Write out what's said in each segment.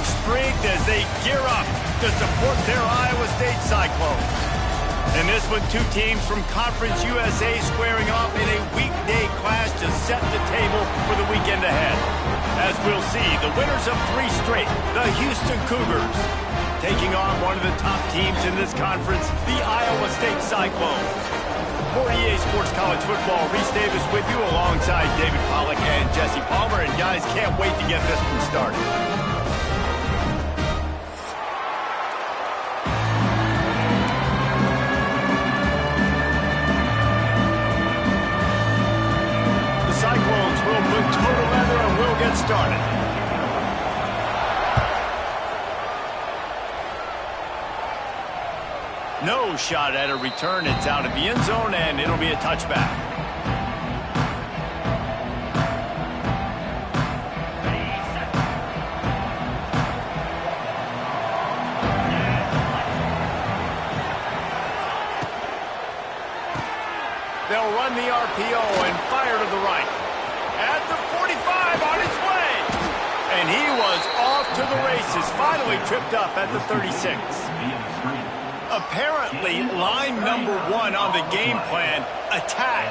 streaked as they gear up to support their Iowa State Cyclones. In this one, two teams from Conference USA squaring off in a weekday clash to set the table for the weekend ahead. As we'll see, the winners of 3 straight, the Houston Cougars, taking on one of the top teams in this conference, the Iowa State Cyclones. For EA Sports College Football, Reese Davis with you alongside David Pollack and Jesse Palmer. And guys, can't wait to get this one started. The Cyclones will put total leather and we'll get started. No shot at a return. It's out of the end zone, and it'll be a touchback. They'll run the RPO and fire to the right. At the 45, on its way. And he was off to the races, finally tripped up at the 36. Apparently, line number 1 on the game plan, attack,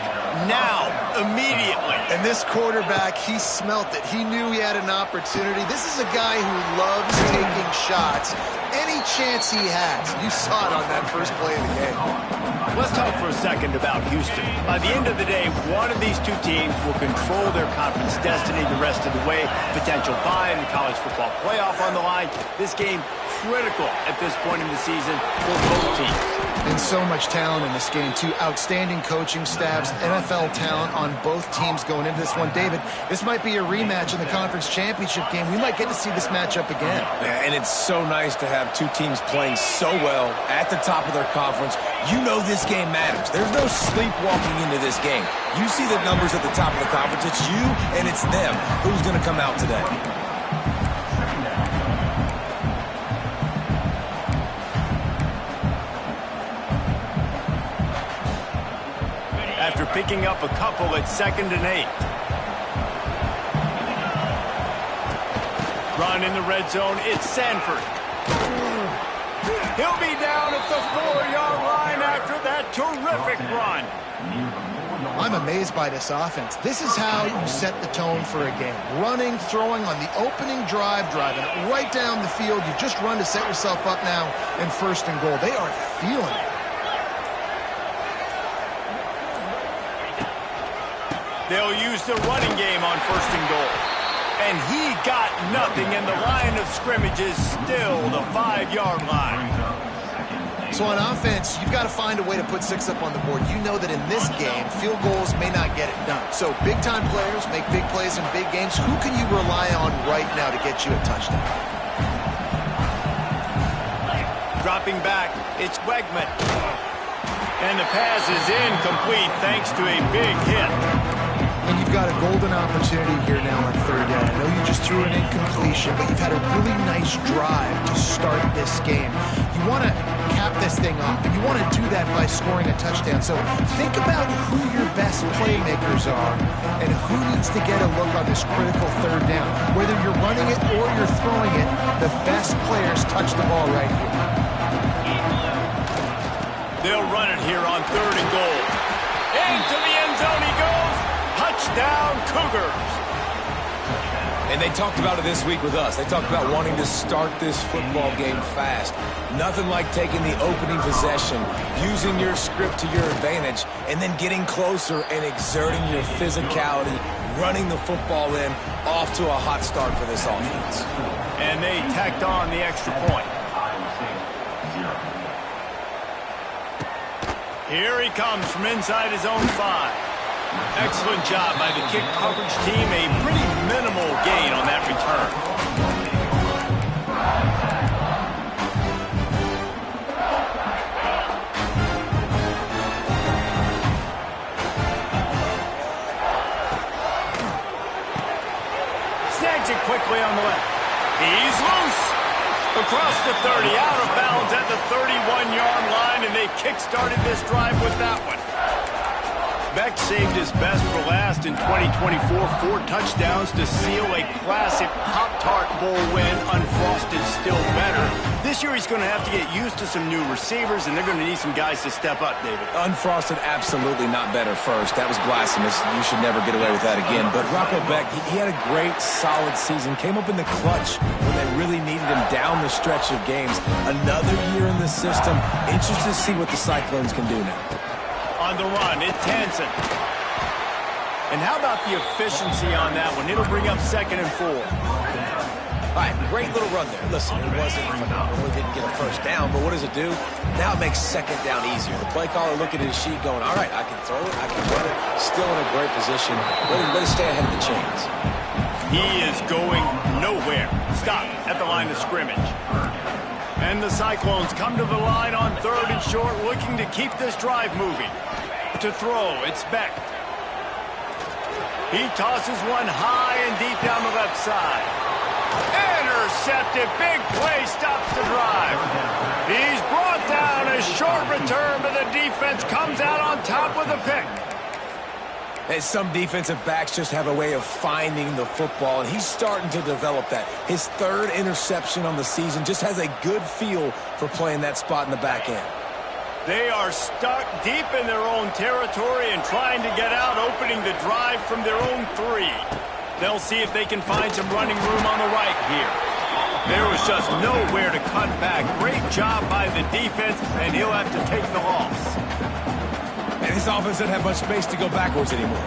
now, immediately. And this quarterback, he smelt it. He knew he had an opportunity. This is a guy who loves taking shots any chance he has. You saw it on that first play of the game. Let's talk for a second about Houston. By the end of the day, one of these two teams will control their conference destiny the rest of the way. Potential bye in the college football playoff on the line. This game critical at this point in the season for both teams. And so much talent in this game, too. Outstanding coaching staffs, NFL talent on both teams going into this one. David, this might be a rematch in the conference championship game. We might get to see this matchup again. Yeah, and it's so nice to have two teams playing so well at the top of their conference. You know this game matters. There's no sleepwalking into this game. You see the numbers at the top of the conference. It's you and it's them. Who's going to come out today? After picking up a couple at 2nd and 8. Run in the red zone, it's Sanford. He'll be down at the 4-yard line after that terrific run. I'm amazed by this offense. This is how you set the tone for a game. Running, throwing on the opening drive, driving it right down the field. You just run to set yourself up now in 1st and goal. They are feeling it. They'll use the running game on 1st and goal. And he got nothing, and the line of scrimmage is still the 5-yard line. So on offense, you've got to find a way to put 6 up on the board. You know that in this game, field goals may not get it done. So big-time players make big plays in big games. Who can you rely on right now to get you a touchdown? Dropping back, it's Wegman. And the pass is incomplete thanks to a big hit. And you've got a golden opportunity here now on 3rd down. I know you just threw an incompletion, but you've had a really nice drive to start this game. You want to cap this thing off, and you want to do that by scoring a touchdown. So think about who your best playmakers are and who needs to get a look on this critical 3rd down. Whether you're running it or you're throwing it, the best players touch the ball right here. They'll run it here on 3rd and goal. Into the end zone he goes. Touchdown, Cougars. And they talked about it this week with us. They talked about wanting to start this football game fast. Nothing like taking the opening possession, using your script to your advantage, and then getting closer and exerting your physicality, running the football in, off to a hot start for this offense. And they tacked on the extra point. Here he comes from inside his own 5. Excellent job by the kick coverage team. A pretty minimal gain on that return. Snags it quickly on the left. He's loose. Across the 30, out of bounds at the 31-yard line, and they kick-started this drive with that one. Beck saved his best for last in 2024. 4 touchdowns to seal a classic Pop-Tart Bowl win, unfrosted. Unfrosted still better. This year he's going to have to get used to some new receivers, and they're going to need some guys to step up, David. Unfrosted, absolutely not better first. That was blasphemous. You should never get away with that again. But Rocco Beck, he had a great, solid season. Came up in the clutch when they really needed him down the stretch of games. Another year in the system. Interested to see what the Cyclones can do now. On the run, it's Hansen. And how about the efficiency on that one? It'll bring up 2nd and 4. All right, great little run there. Listen, it wasn't phenomenal. It didn't get a first down, but what does it do? Now it makes 2nd down easier. The play caller looking at his sheet going, all right, I can throw it, I can run it. Still in a great position. Ready to stay ahead of the chains. He is going nowhere. Stop at the line of scrimmage. And the Cyclones come to the line on 3rd and short, looking to keep this drive moving. To throw, it's Beck. He tosses one high and deep down the left side. Intercepted. Big play stops the drive. He's brought down. A short return, but the defense comes out on top with a pick. And some defensive backs just have a way of finding the football, and he's starting to develop that. His 3rd interception on the season, just has a good feel for playing that spot in the back end. They are stuck deep in their own territory and trying to get out, opening the drive from their own 3. They'll see if they can find some running room on the right here. There was just nowhere to cut back. Great job by the defense, and he'll have to take the loss. And this offense doesn't have much space to go backwards anymore.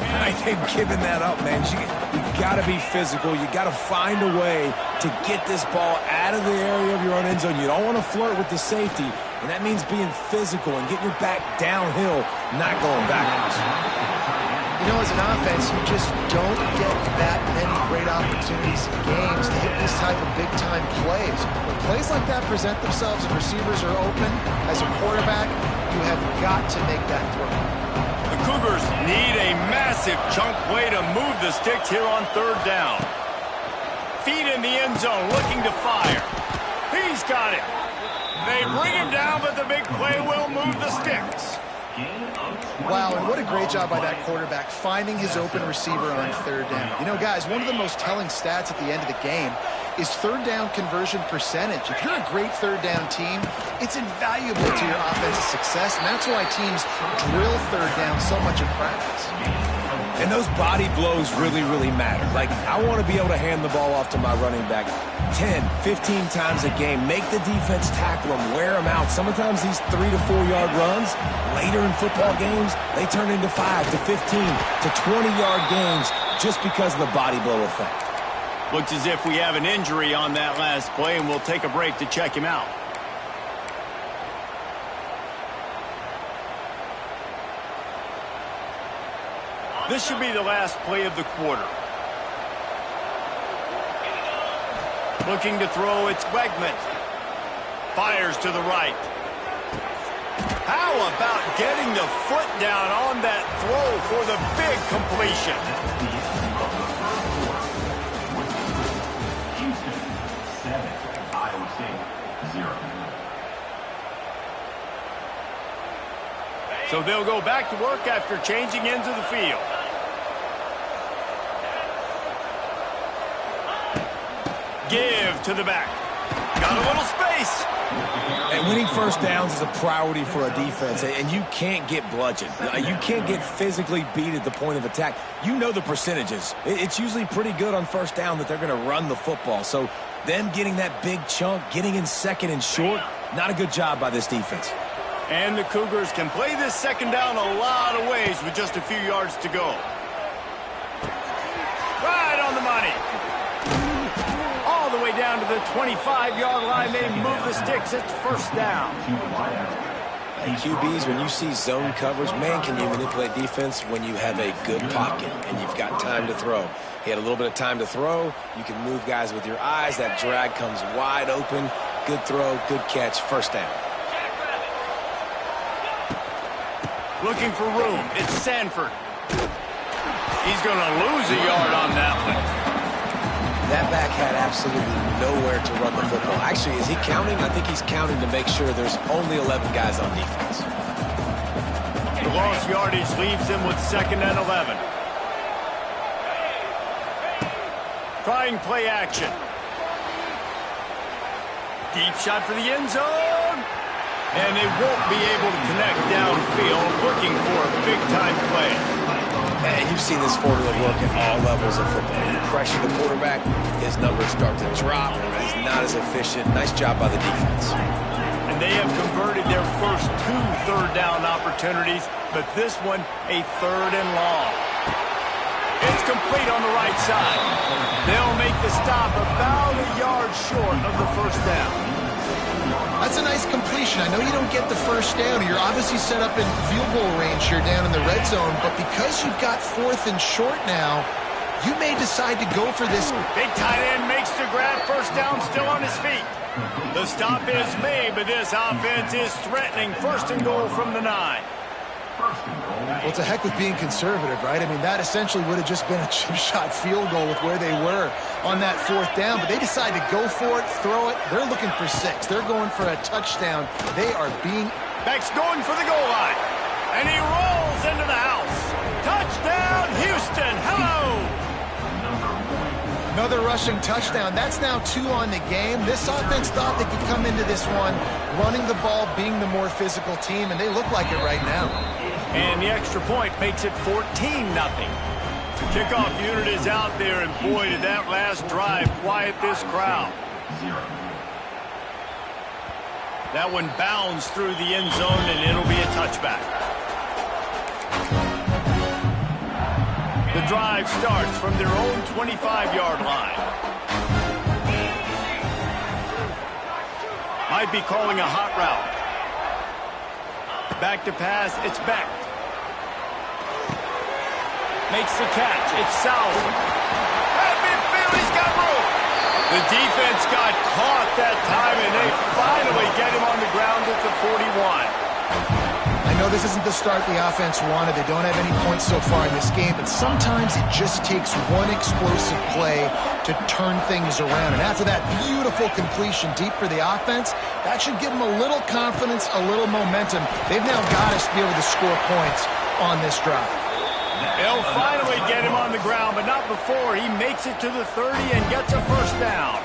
They've given that up, man. You got to be physical. You got to find a way to get this ball out of the area of your own end zone. You don't want to flirt with the safety, and that means being physical and getting your back downhill, not going backwards. You know, as an offense, you just don't get that many great opportunities in games to hit this type of big-time plays. When plays like that present themselves and receivers are open, as a quarterback, you have got to make that throw. The Cougars need a massive chunk play to move the sticks here on 3rd down. Feet in the end zone, looking to fire. He's got it. They bring him down, but the big play will move the sticks. Wow, and what a great job by that quarterback, finding his open receiver on 3rd down. You know, guys, one of the most telling stats at the end of the game is 3rd down conversion percentage. If you're a great 3rd down team, it's invaluable to your offensive success, and that's why teams drill 3rd down so much in practice. And those body blows really, really matter. Like, I want to be able to hand the ball off to my running back 10, 15 times a game. Make the defense tackle them, wear them out. Sometimes these 3 to 4 yard runs, later in football games, they turn into 5 to 15 to 20 yard gains just because of the body blow effect. Looks as if we have an injury on that last play, and we'll take a break to check him out. This should be the last play of the quarter. Looking to throw, it's Wegman. Fires to the right. How about getting the foot down on that throw for the big completion? So they'll go back to work after changing into the field. Give to the back. Got a little space. And winning 1st downs is a priority for a defense, and you can't get bludgeoned. You can't get physically beat at the point of attack. You know the percentages. It's usually pretty good on 1st down that they're going to run the football. So them getting that big chunk, getting in 2nd and short, not a good job by this defense. And the Cougars can play this 2nd down a lot of ways with just a few yards to go. Right on the money. All the way down to the 25-yard line. They move the sticks. It's 1st down. Hey, QBs, when you see zone coverage, man, can you manipulate defense when you have a good pocket and you've got time to throw. He had a little bit of time to throw. You can move guys with your eyes. That drag comes wide open. Good throw, good catch, 1st down. Looking for room. It's Sanford. He's going to lose a yard on that one. That back had absolutely nowhere to run the football. Actually, is he counting? I think he's counting to make sure there's only 11 guys on defense. The lost yardage leaves him with 2nd and 11. Trying play action. Deep shot for the end zone. And they won't be able to connect downfield, looking for a big-time play. And you've seen this formula work at all levels of football. You pressure the quarterback, his numbers start to drop. He's not as efficient. Nice job by the defense. And they have converted their first 2 third-down opportunities, but this one a 3rd and long. It's complete on the right side. They'll make the stop about a yard short of the first down. That's a nice completion. I know you don't get the first down. You're obviously set up in field goal range here down in the red zone, but because you've got 4th and short now, you may decide to go for this. Big tight end makes the grab. First down, still on his feet. The stop is made, but this offense is threatening. 1st and goal from the 9. Well, it's a heck with being conservative, right? I mean, that essentially would have just been a chip shot field goal with where they were on that 4th down, but they decide to go for it, throw it. They're looking for 6. They're going for a touchdown. They are being... Beck's going for the goal line, and he rolls into the house. Touchdown, Houston. Hello! Another rushing touchdown. That's now 2 on the game. This offense thought they could come into this one running the ball, being the more physical team, and they look like it right now. And the extra point makes it 14-0. The kickoff unit is out there, and boy, did that last drive quiet this crowd. That one bounds through the end zone, and it'll be a touchback. The drive starts from their own 25-yard line. Might be calling a hot route. Back to pass, it's Beck. Makes the catch, it's Sauer. At midfield, he's got room. The defense got caught that time, and they finally get him on the ground at the 41. I know this isn't the start the offense wanted. They don't have any points so far in this game, but sometimes it just takes one explosive play to turn things around. And after that beautiful completion deep for the offense, that should give them a little confidence, a little momentum. They've now got us to be able to score points on this drive. They'll finally get him on the ground, but not before he makes it to the 30 and gets a first down.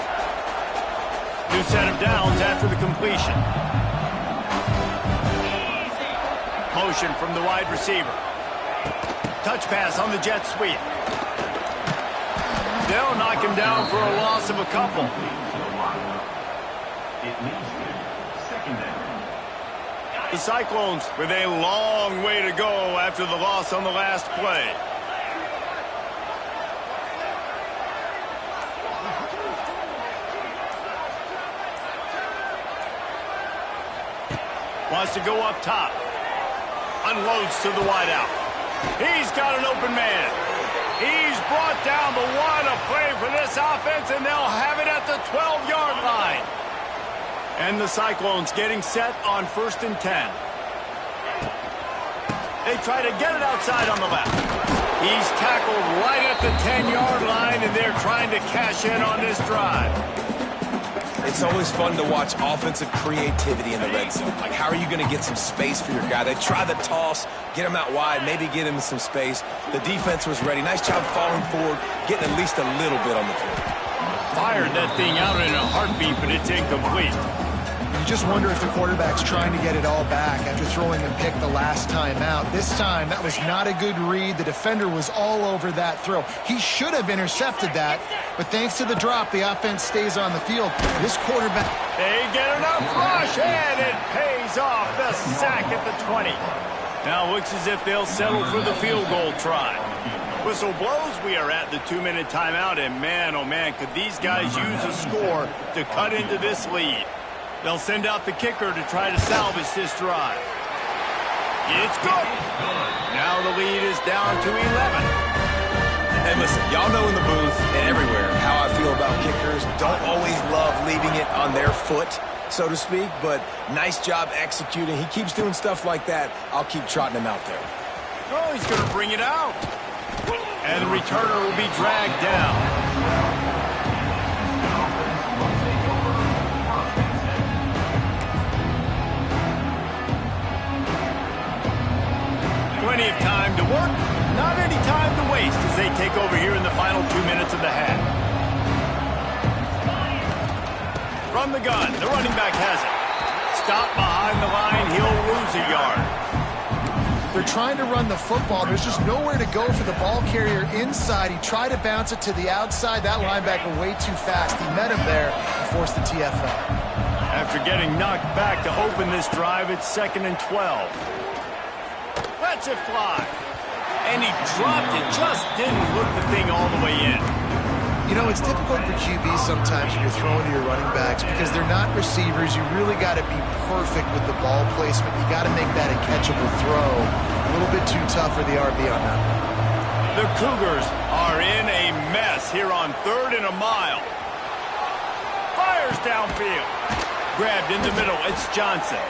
New set of downs after the completion. Motion from the wide receiver. Touch pass on the jet sweep. They'll knock him down for a loss of a couple. The Cyclones with a long way to go after the loss on the last play. Wants to go up top. Unloads to the wideout. He's got an open man. He's brought down, but what a play for this offense, and they'll have it at the 12-yard line. And the Cyclones getting set on 1st and 10. They try to get it outside on the left. He's tackled right at the 10-yard line, and they're trying to cash in on this drive. It's always fun to watch offensive creativity in the red zone. Like, how are you going to get some space for your guy? They try the toss, get him out wide, maybe get him some space. The defense was ready. Nice job falling forward, getting at least a little bit on the play. Fired that thing out in a heartbeat, but it's incomplete. You just wonder if the quarterback's trying to get it all back after throwing a pick the last time out. This time, that was not a good read. The defender was all over that throw. He should have intercepted that, but thanks to the drop, the offense stays on the field. This quarterback... They get enough rush, and it pays off. The sack at the 20. Now looks as if they'll settle for the field goal try. Whistle blows, we are at the 2-minute timeout, and man, oh man, could these guys use a score to cut into this lead. They'll send out the kicker to try to salvage this drive. It's good. Now the lead is down to 11. And listen, y'all know in the booth and everywhere how I feel about kickers. Don't always love leaving it on their foot, so to speak, but nice job executing. He keeps doing stuff like that. I'll keep trotting him out there. Oh, he's going to bring it out. And the returner will be dragged down. Plenty of time to work, not any time to waste as they take over here in the final 2 minutes of the half. From the gun, the running back has it. Stop behind the line, he'll lose a yard. They're trying to run the football. There's just nowhere to go for the ball carrier inside. He tried to bounce it to the outside. That linebacker way too fast. He met him there and forced the TFL. After getting knocked back to open this drive, it's 2nd and 12. Lets it fly. And he dropped it, just didn't hook the thing all the way in. You know, it's difficult for QBs sometimes when you're throwing to your running backs because they're not receivers. You really got to be perfect with the ball placement. You got to make that a catchable throw. A little bit too tough for the RB on that. The Cougars are in a mess here on 3rd and a mile. Fires downfield. Grabbed in the middle, it's Johnson.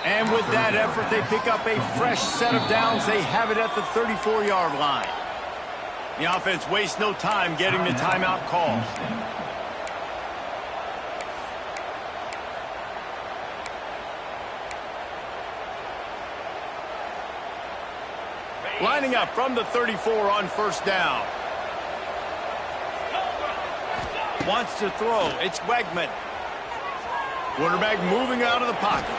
And with that effort, they pick up a fresh set of downs. They have it at the 34-yard line. The offense wastes no time getting the timeout call. Lining up from the 34 on 1st down. Wants to throw. It's Wegman. Quarterback moving out of the pocket.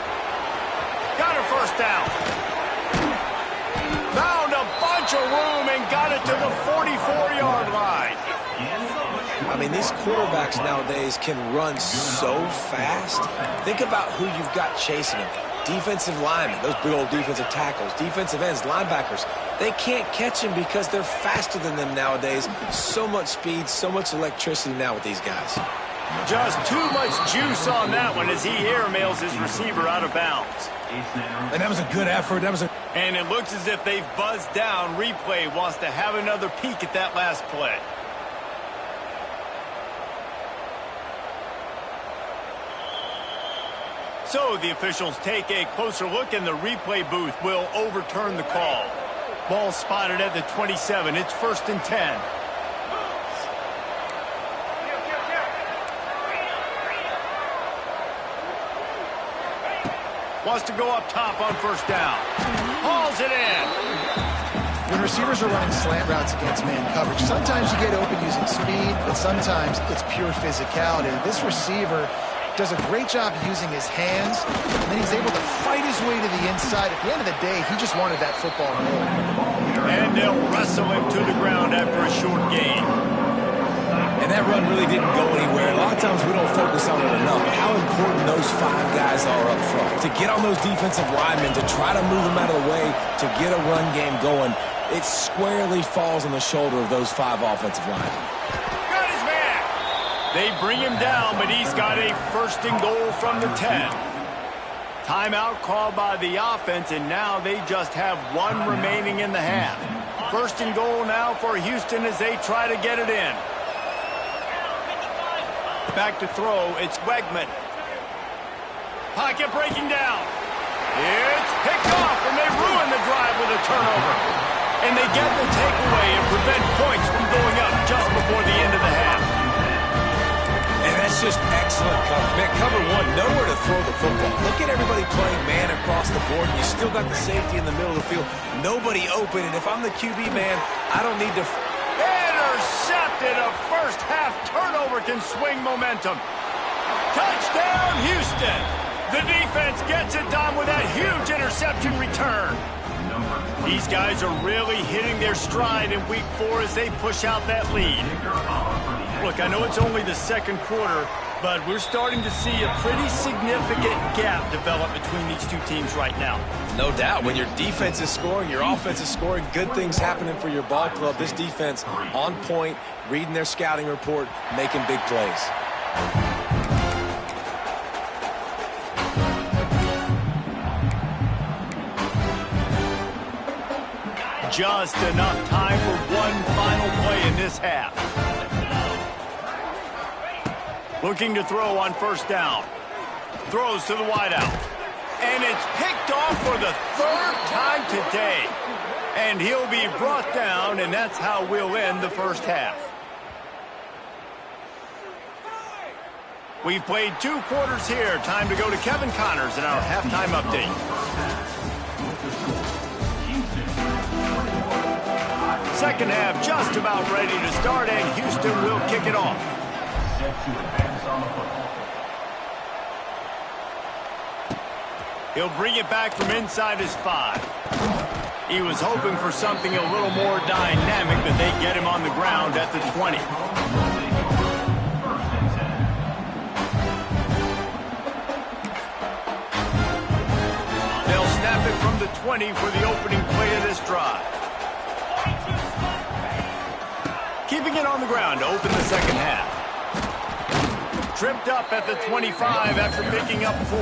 Got a 1st down. Found a bunch of room and got it to the 44-yard line. I mean, these quarterbacks nowadays can run so fast. Think about who you've got chasing them. Defensive linemen, those big old defensive tackles, defensive ends, linebackers. They can't catch him because they're faster than them nowadays. So much speed, so much electricity now with these guys. Just too much juice on that one as he airmails his receiver out of bounds. And that was a good effort. And it looks as if they've buzzed down. Replay wants to have another peek at that last play. So the officials take a closer look, and the replay booth will overturn the call. Ball spotted at the 27. It's 1st and 10. Wants to go up top on 1st down. Hauls it in. When receivers are running slant routes against man coverage, sometimes you get open using speed, but sometimes it's pure physicality. This receiver does a great job using his hands, and then he's able to fight his way to the inside. At the end of the day, he just wanted that football roll. And they'll wrestle him to the ground after a short gain. And that run really didn't go anywhere. A lot of times we don't focus on it enough. How important those 5 guys are up front. To get on those defensive linemen, to try to move them out of the way, to get a run game going, it squarely falls on the shoulder of those 5 offensive linemen. Got his man. They bring him down, but he's got a 1st and goal from the 10. Timeout called by the offense, and now they just have 1 remaining in the half. 1st and goal now for Houston as they try to get it in. Back to throw, it's Wegman. Pocket breaking down. It's picked off, and they ruin the drive with a turnover. And they get the takeaway and prevent points from going up just before the end of the half. And that's just excellent coverage. Man, cover 1, nowhere to throw the football. Look at everybody playing man across the board, and you still got the safety in the middle of the field. Nobody open, and if I'm the QB, man, I don't need to... Intercepted. A 1st half turnover can swing momentum. Touchdown, Houston. The defense gets it done with that huge interception return. These guys are really hitting their stride in week 4 as they push out that lead. Look, I know it's only the 2nd quarter, but we're starting to see a pretty significant gap develop between these 2 teams right now. No doubt. When your defense is scoring, your offense is scoring, good things happening for your ball club. This defense on point, reading their scouting report, making big plays. Just enough time for one final play in this half. Looking to throw on 1st down. Throws to the wideout. And it's picked off for the 3rd time today. And he'll be brought down, and that's how we'll end the 1st half. We've played 2 quarters here. Time to go to Kevin Connors in our halftime update. Second half just about ready to start, and Houston will kick it off. He'll bring it back from inside his 5. He was hoping for something a little more dynamic, but they get him on the ground at the 20. They'll snap it from the 20 for the opening play of this drive. Keeping it on the ground to open the second half. Tripped up at the 25 after picking up 4.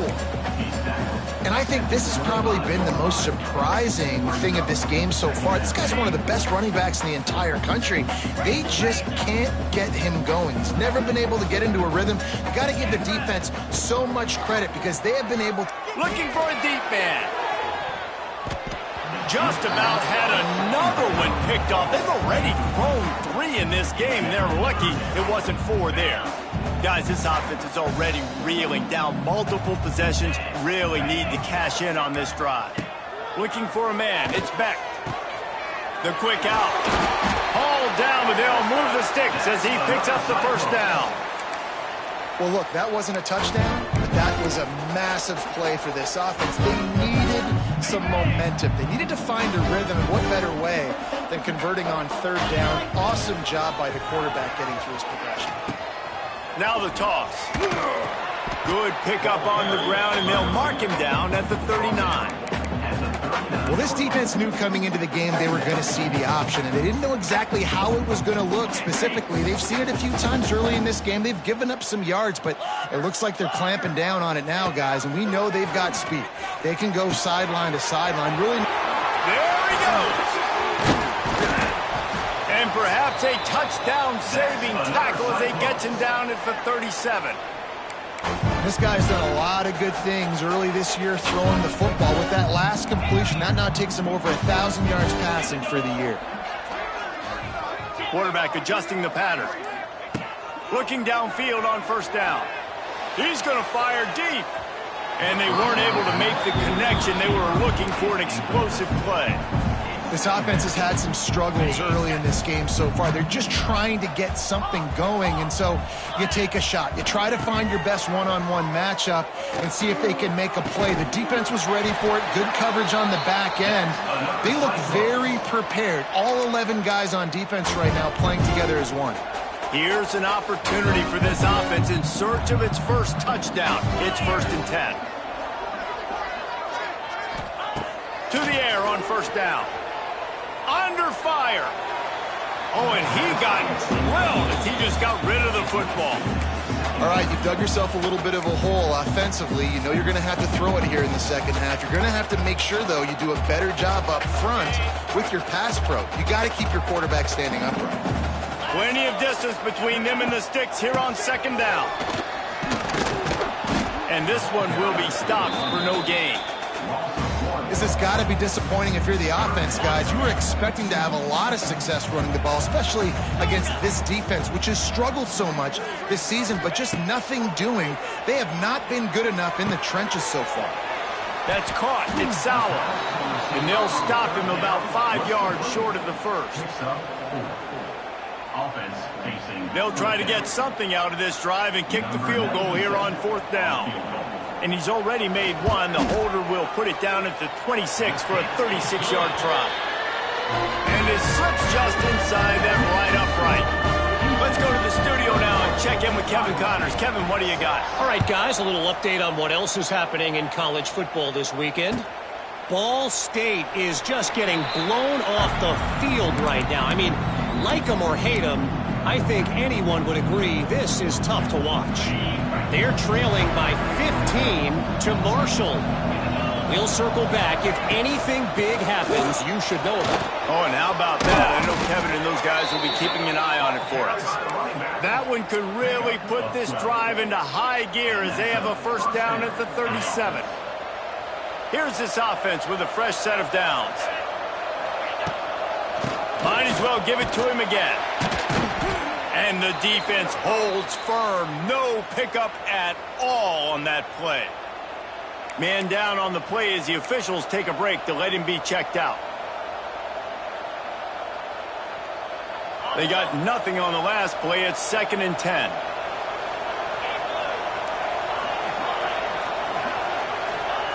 And I think this has probably been the most surprising thing of this game so far. This guy's one of the best running backs in the entire country. They just can't get him going. He's never been able to get into a rhythm. You got to give the defense so much credit because they have been able to... Looking for a deep man. Just about had another one picked off. They've already thrown 3 in this game. They're lucky it wasn't 4 there. Guys, this offense is already reeling down multiple possessions. Really need to cash in on this drive. Looking for a man. It's Beck. The quick out. Hauled down, but they'll move the sticks as he picks up the first down. Well, look, that wasn't a touchdown, but that was a massive play for this offense. They needed some momentum. They needed to find a rhythm, and what better way than converting on 3rd down. Awesome job by the quarterback getting through his progression. Now the toss. Good pickup on the ground, and they'll mark him down at the 39. Well, this defense knew coming into the game they were going to see the option, and they didn't know exactly how it was going to look specifically. They've seen it a few times early in this game. They've given up some yards, but it looks like they're clamping down on it now, guys, and we know they've got speed. They can go sideline to sideline. Really. There he goes. And perhaps a touchdown-saving tackle as they get him down at the 37. This guy's done a lot of good things early this year throwing the football. With that last completion, that now takes him over 1,000 yards passing for the year. Quarterback adjusting the pattern. Looking downfield on 1st down. He's going to fire deep. And they weren't able to make the connection. They were looking for an explosive play. This offense has had some struggles early in this game so far. They're just trying to get something going, and so you take a shot. You try to find your best one-on-one matchup and see if they can make a play. The defense was ready for it. Good coverage on the back end. They look very prepared. All 11 guys on defense right now playing together as one. Here's an opportunity for this offense in search of its first touchdown. It's 1st and 10. To the air on 1st down. Under fire. Oh, and he got drilled as he just got rid of the football. All right, you've dug yourself a little bit of a hole offensively. You know you're going to have to throw it here in the second half. You're going to have to make sure, though, you do a better job up front with your pass pro. You got to keep your quarterback standing upright. Plenty of distance between them and the sticks here on 2nd down. And this one will be stopped for no gain. This has got to be disappointing if you're the offense, guys. You were expecting to have a lot of success running the ball, especially against this defense, which has struggled so much this season, but just nothing doing. They have not been good enough in the trenches so far. That's caught. It's Sauer. And they'll stop him about 5 yards short of the first. They'll try to get something out of this drive and kick the field goal here on 4th down. And he's already made one. The holder will put it down at the 26 for a 36-yard try. And it slips just inside that right upright. Let's go to the studio now and check in with Kevin Connors. Kevin, what do you got? All right, guys, a little update on what else is happening in college football this weekend. Ball State is just getting blown off the field right now. I mean, like them or hate them, I think anyone would agree this is tough to watch. They're trailing by 15 to Marshall. We'll circle back. If anything big happens, you should know about it. Oh, and how about that? I know Kevin and those guys will be keeping an eye on it for us. That one could really put this drive into high gear as they have a 1st down at the 37. Here's this offense with a fresh set of downs. Might as well give it to him again. And the defense holds firm. No pickup at all on that play. Man down on the play as the officials take a break to let him be checked out. They got nothing on the last play. It's 2nd and 10.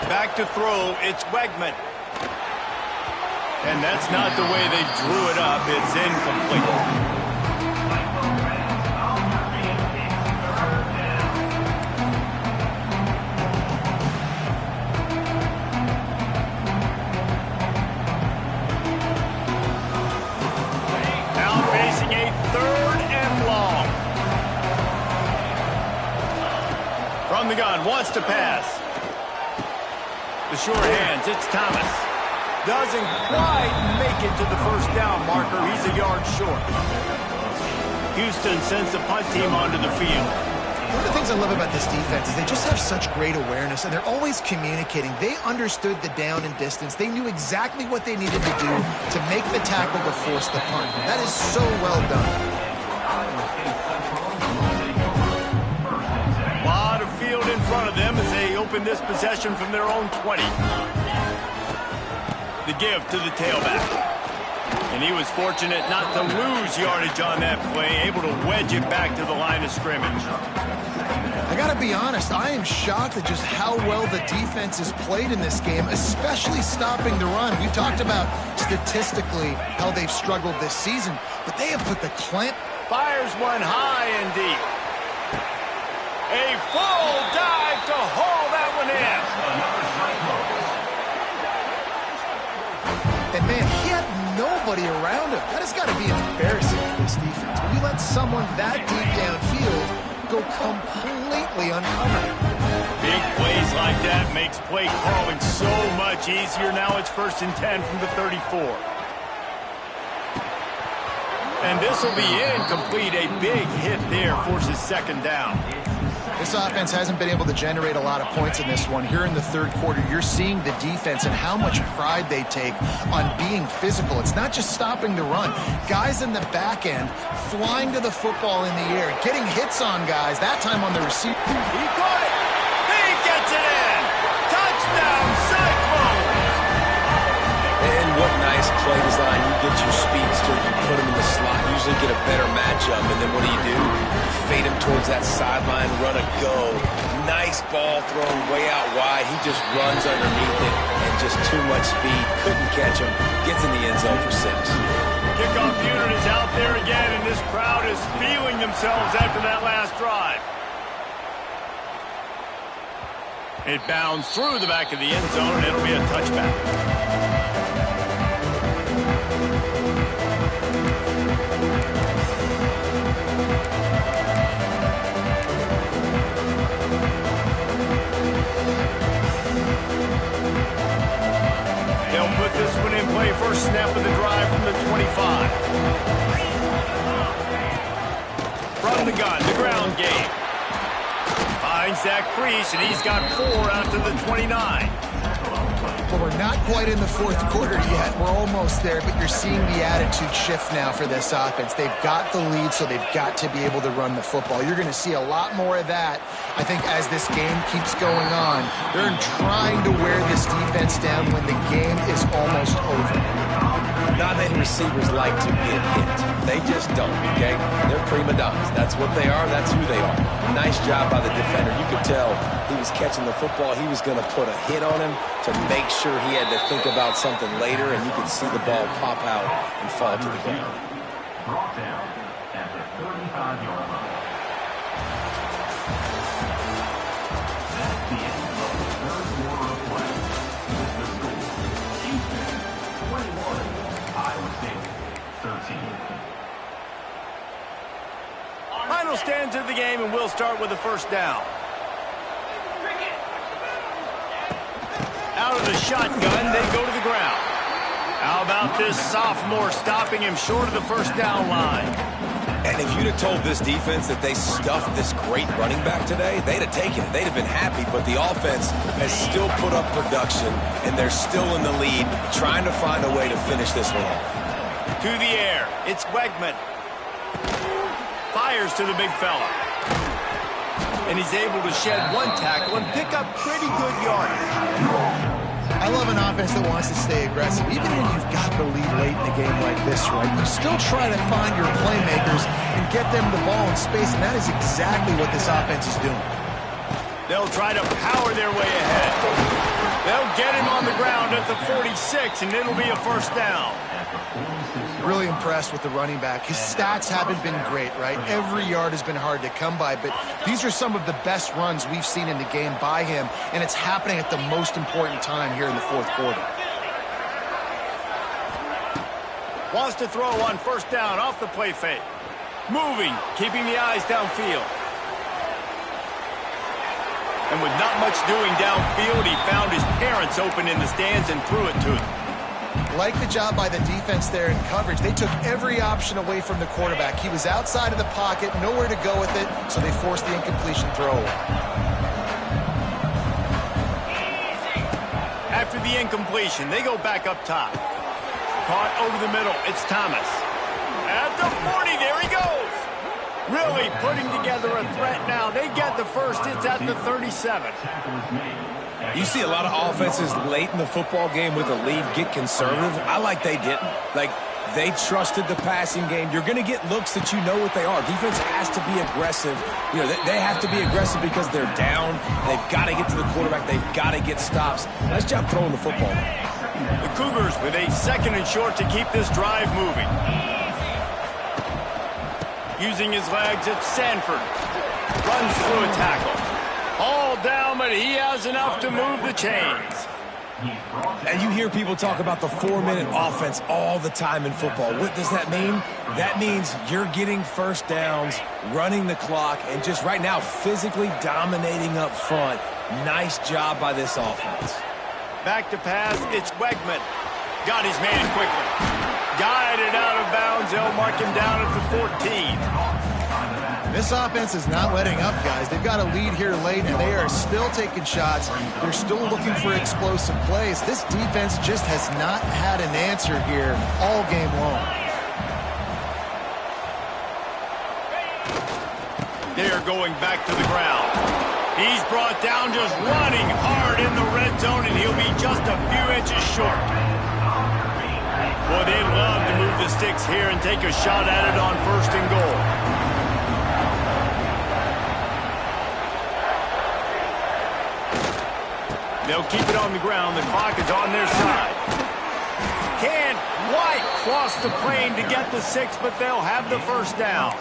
Back to throw, it's Wegman. And that's not the way they drew it up. It's incomplete. From the gun, wants to pass. The sure hands, it's Thomas. Doesn't quite make it to the first down marker. He's a yard short. Houston sends the punt team onto the field. One of the things I love about this defense is they just have such great awareness, and they're always communicating. They understood the down and distance. They knew exactly what they needed to do to make the tackle to force the punt. That is so well done. Field in front of them as they open this possession from their own 20. The give to the tailback. And he was fortunate not to lose yardage on that play, able to wedge it back to the line of scrimmage. I gotta be honest, I am shocked at just how well the defense has played in this game, especially stopping the run. We talked about statistically how they've struggled this season, but they have put the clamp. Fires one high and deep. A full dive to haul that one in. And, man, he had nobody around him. That has got to be embarrassing for this defense. When you let someone that deep downfield go completely uncovered. Big plays like that makes play calling so much easier. Now it's 1st and 10 from the 34. And this will be incomplete. A big hit there forces 2nd down. This offense hasn't been able to generate a lot of points in this one. Here in the 3rd quarter, you're seeing the defense and how much pride they take on being physical. It's not just stopping the run. Guys in the back end flying to the football in the air, getting hits on guys, that time on the receiver. He caught it. He gets it in. Touchdown, Cyclones. And what nice play design. You get your speedster, you put him in the slot, usually get a better matchup, and then what do? Fade him towards that sideline, run a go. Nice ball thrown way out wide. He just runs underneath it and just too much speed. Couldn't catch him. Gets in the end zone for 6. Kickoff unit is out there again, and this crowd is feeling themselves after that last drive. It bounds through the back of the end zone, and it'll be a touchback. They'll put this one in play. First snap of the drive from the 25. From the gun, the ground game. Finds that crease, and he's got 4 out to the 29. Well, we're not quite in the 4th quarter yet. We're almost there, but you're seeing the attitude shift now for this offense. They've got the lead, so they've got to be able to run the football. You're going to see a lot more of that, I think, as this game keeps going on. They're trying to wear this defense down when the game is almost over. Not many receivers like to get hit. They just don't, okay? They're prima donnas. That's what they are. That's who they are. Nice job by the defender. You could tell he was catching the football. He was going to put a hit on him to make sure he had to think about something later, and you could see the ball pop out and fall to the ground. Brought down at the 35-yard line. That's the end of the 3rd quarter of play. With the score, Houston 21, Iowa State 13. Final stands of the game, and we'll start with the 1st down. Out of the shotgun, they go to the ground. How about this sophomore stopping him short of the 1st down line? And if you'd have told this defense that they stuffed this great running back today, they'd have taken it. They'd have been happy, but the offense has still put up production, and they're still in the lead, trying to find a way to finish this one off. To the air, it's Wegman. Fires to the big fella. And he's able to shed 1 tackle and pick up pretty good yardage. I love an offense that wants to stay aggressive. Even when you've got the lead late in a game like this, right, you still try to find your playmakers and get them the ball in space, and that is exactly what this offense is doing. They'll try to power their way ahead. They'll get him on the ground at the 46, and it'll be a first down. Really impressed with the running back. His stats haven't been great, right? Every yard has been hard to come by, but these are some of the best runs we've seen in the game by him, and it's happening at the most important time here in the fourth quarter. Wants to throw on first down off the play fake. Moving, keeping the eyes downfield. And with not much doing downfield, he found his parents open in the stands and threw it to him. Like the job by the defense there in coverage. They took every option away from the quarterback. He was outside of the pocket, nowhere to go with it, so they forced the incompletion throw. After the incompletion, they go back up top. Caught over the middle, it's Thomas. At the 40, there he goes. Really putting together a threat now. They get the first, it's at the 37. You see a lot of offenses late in the football game with a lead get conservative. I like they didn't. Like, they trusted the passing game. You're going to get looks that you know what they are. Defense has to be aggressive. You know, they have to be aggressive because they're down. They've got to get to the quarterback. They've got to get stops. Nice job throwing the football. The Cougars with a second and short to keep this drive moving. Using his legs, it's Sanford. Runs through a tackle. All down, but he has enough to move the chains. And you hear people talk about the 4-minute offense all the time in football. What does that mean? That means you're getting first downs, running the clock, and just right now physically dominating up front. Nice job by this offense. Back to pass, it's Wegman. Got his man quickly. Guided out of bounds. They'll mark him down at the 14. This offense is not letting up, guys. They've got a lead here late, and they are still taking shots. They're still looking for explosive plays. This defense just has not had an answer here all game long. They're going back to the ground. He's brought down just running hard in the red zone, and he'll be just a few inches short. Boy, they'd love to move the sticks here and take a shot at it on first and goal. They'll keep it on the ground. The clock is on their side. Can't quite cross the plane to get the 6, but they'll have the first down.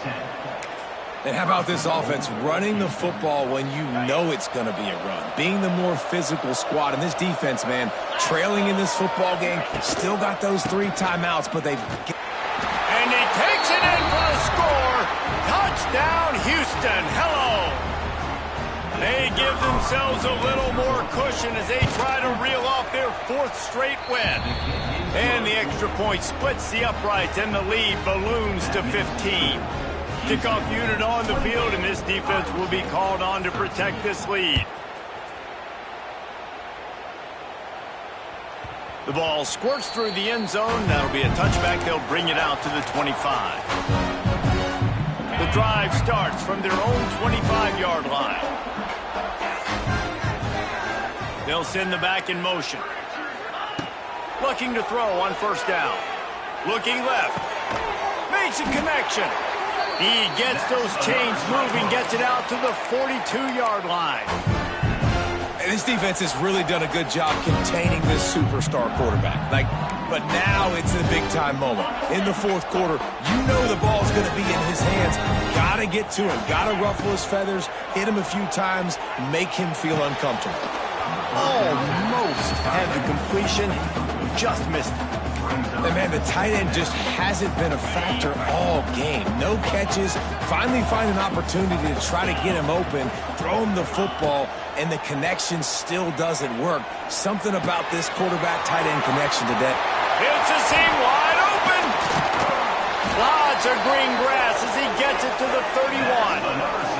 And how about this offense running the football when you know it's going to be a run? Being the more physical squad. And this defense, man, trailing in this football game, still got those 3 timeouts, but they've... And he takes it in for the score. Touchdown, Houston. Hello. They give themselves a little more cushion as they try to reel off their 4th straight win. And the extra point splits the uprights, and the lead balloons to 15. Kickoff unit on the field, and this defense will be called on to protect this lead. The ball squirts through the end zone. That'll be a touchback. They'll bring it out to the 25. The drive starts from their own 25-yard line. They'll send the back in motion. Looking to throw on first down. Looking left. Makes a connection. He gets those chains moving, gets it out to the 42-yard line. And this defense has really done a good job containing this superstar quarterback. But now it's a big-time moment. In the fourth quarter, you know the ball's going to be in his hands. Got to get to him. Got to ruffle his feathers, hit him a few times, make him feel uncomfortable. Almost had the completion, just missed it. And man, the tight end just hasn't been a factor all game. No catches. Finally find an opportunity to try to get him open, throw him the football, and the connection still doesn't work. Something about this quarterback-tight end connection today. It's a seam wide open. Lots of green grass as he gets it to the 31.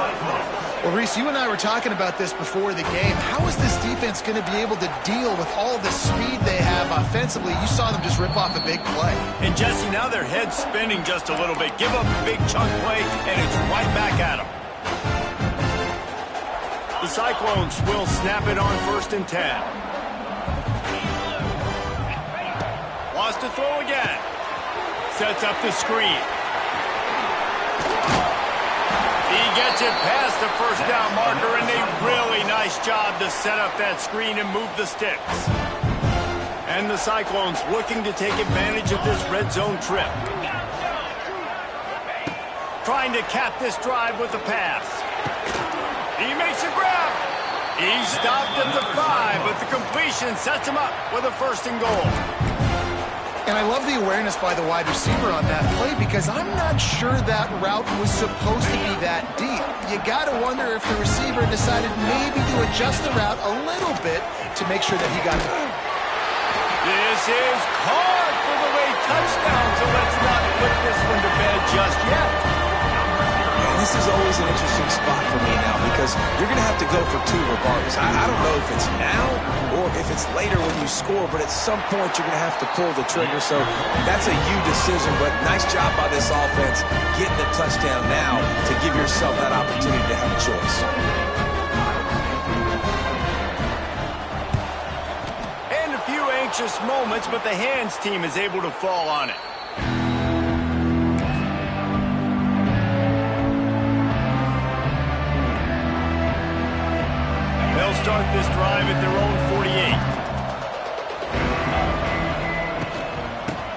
Well, Reese, you and I were talking about this before the game. How is this defense going to be able to deal with all the speed they have offensively? You saw them just rip off a big play. And, Jesse, now their head's spinning just a little bit. Give up a big chunk play, and it's right back at them. The Cyclones will snap it on 1st and 10. Wants to throw again. Sets up the screen. He gets it past the first down marker, and a really nice Nice job to set up that screen and move the sticks. And the Cyclones looking to take advantage of this red zone trip. Trying to cap this drive with a pass. He makes a grab. He's stopped at the 5, but the completion sets him up with a 1st and goal. And I love the awareness by the wide receiver on that play because I'm not sure that route was supposed to be that deep. You got to wonder if the receiver decided maybe to adjust the route a little bit to make sure that he got it. This is caught for the late touchdown, so let's not put this one to bed just yet. And this is always an interesting spot for me now because you're going to have to go for 2 regardless. I don't know if it's now or if it's later when you score, but at some point you're going to have to pull the trigger. So that's a you decision, but nice job by this offense getting the touchdown now to give yourself that opportunity to have a choice. And a few anxious moments, but the hands team is able to fall on it. They'll start this drive at their own 48.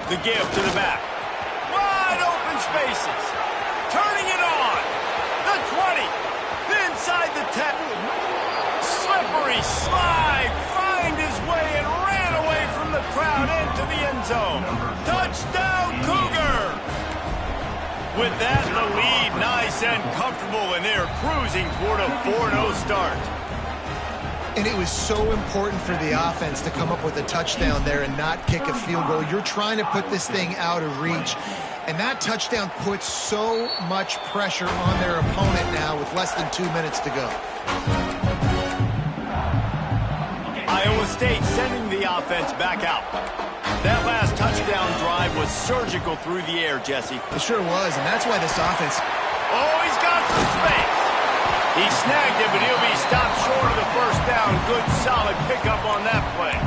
The give to the back. Wide open spaces. Turning it on. The 20. Inside the 10. Slippery slide. Find his way and ran away from the crowd into the end zone. Touchdown, Cougar! With that, the lead nice and comfortable, and they're cruising toward a 4-0 start. And it was so important for the offense to come up with a touchdown there and not kick a field goal. You're trying to put this thing out of reach. And that touchdown puts so much pressure on their opponent now with less than 2 minutes to go. Iowa State sending the offense back out. That last touchdown drive was surgical through the air, Jesse. It sure was, and that's why this offense... Oh, he's got some space. He snagged it, but he'll be stopped short of the 1st down. Good, solid pickup on that play.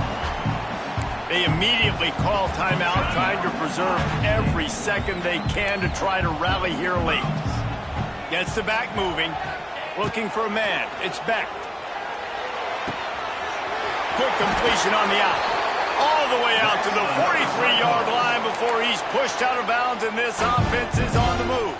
They immediately call timeout, trying to preserve every second they can to try to rally here late. Gets the back moving, looking for a man. It's Beck. Quick completion on the out. All the way out to the 43-yard line before he's pushed out of bounds, and this offense is on the move.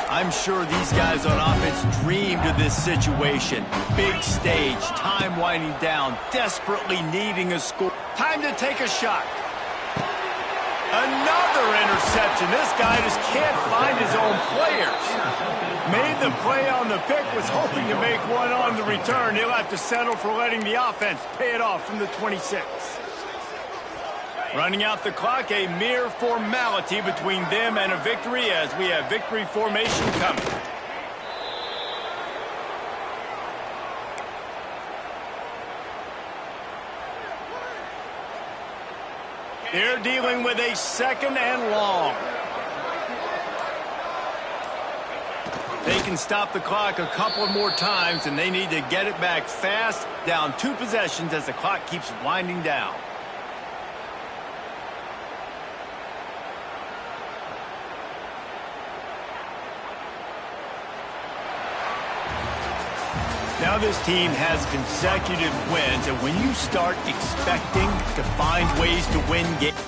I'm sure these guys on offense dreamed of this situation. Big stage, time winding down, desperately needing a score. Time to take a shot. Another interception. This guy just can't find his own players. Made the play on the pick, was hoping to make one on the return. He'll have to settle for letting the offense pay it off from the 26. Running out the clock, a mere formality between them and a victory as we have victory formation coming. They're dealing with a 2nd and long. They can stop the clock a couple more times, and they need to get it back fast, down 2 possessions as the clock keeps winding down. Now this team has consecutive wins, and when you start expecting to find ways to win games...